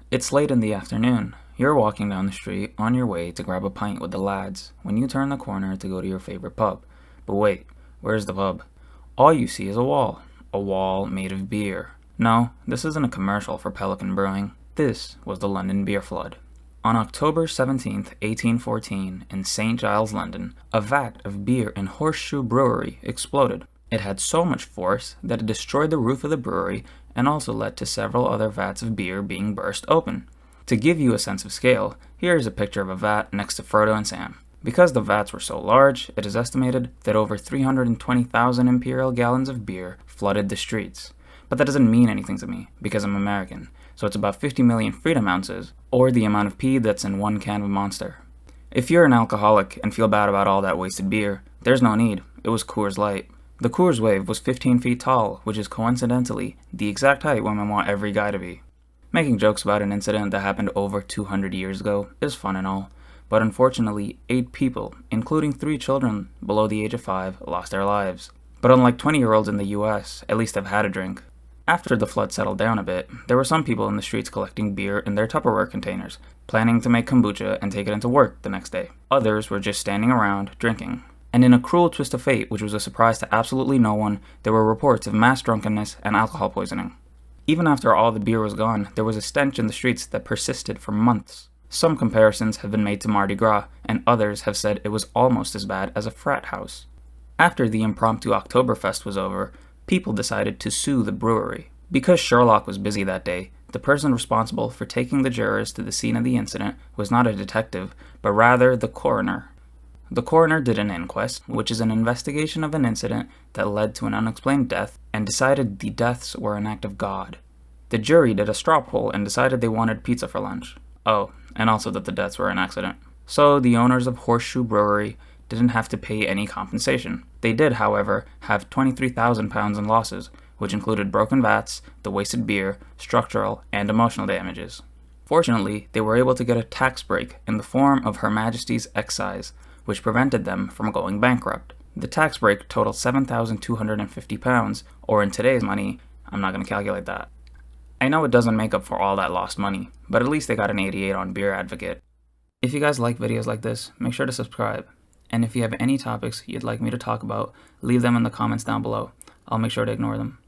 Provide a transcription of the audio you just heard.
It's late in the afternoon. You're walking down the street on your way to grab a pint with the lads when you turn the corner to go to your favorite pub. But wait, where's the pub? All you see is a wall. A wall made of beer. No, this isn't a commercial for Pelican Brewing. This was the London beer flood. On October 17th, 1814, in St. Giles, London, a vat of beer in Horseshoe Brewery exploded. It had so much force that it destroyed the roof of the brewery and also led to several other vats of beer being burst open. To give you a sense of scale, here is a picture of a vat next to Frodo and Sam. Because the vats were so large, it is estimated that over 320,000 imperial gallons of beer flooded the streets. But that doesn't mean anything to me, because I'm American, so it's about 50 million freedom ounces, or the amount of pee that's in one can of Monster. If you're an alcoholic and feel bad about all that wasted beer, there's no need. It was Coors Light. The Coors wave was 15 feet tall, which is coincidentally the exact height women want every guy to be. Making jokes about an incident that happened over 200 years ago is fun and all, but unfortunately 8 people, including 3 children below the age of 5, lost their lives. But unlike 20-year-olds in the US, at least have had a drink. After the flood settled down a bit, there were some people in the streets collecting beer in their Tupperware containers, planning to make kombucha and take it into work the next day. Others were just standing around, drinking. And in a cruel twist of fate, which was a surprise to absolutely no one, there were reports of mass drunkenness and alcohol poisoning. Even after all the beer was gone, there was a stench in the streets that persisted for months. Some comparisons have been made to Mardi Gras, and others have said it was almost as bad as a frat house. After the impromptu Oktoberfest was over, people decided to sue the brewery. Because Sherlock was busy that day, the person responsible for taking the jurors to the scene of the incident was not a detective, but rather the coroner. The coroner did an inquest, which is an investigation of an incident that led to an unexplained death, and decided the deaths were an act of God. The jury did a straw poll and decided they wanted pizza for lunch. Oh, and also that the deaths were an accident. So the owners of Horseshoe Brewery didn't have to pay any compensation. They did, however, have £23,000 in losses, which included broken vats, the wasted beer, structural, and emotional damages. Fortunately, they were able to get a tax break in the form of Her Majesty's excise, which prevented them from going bankrupt. The tax break totaled £7,250, or in today's money, I'm not going to calculate that. I know it doesn't make up for all that lost money, but at least they got an 88 on Beer Advocate. If you guys like videos like this, make sure to subscribe. And if you have any topics you'd like me to talk about, leave them in the comments down below. I'll make sure to ignore them.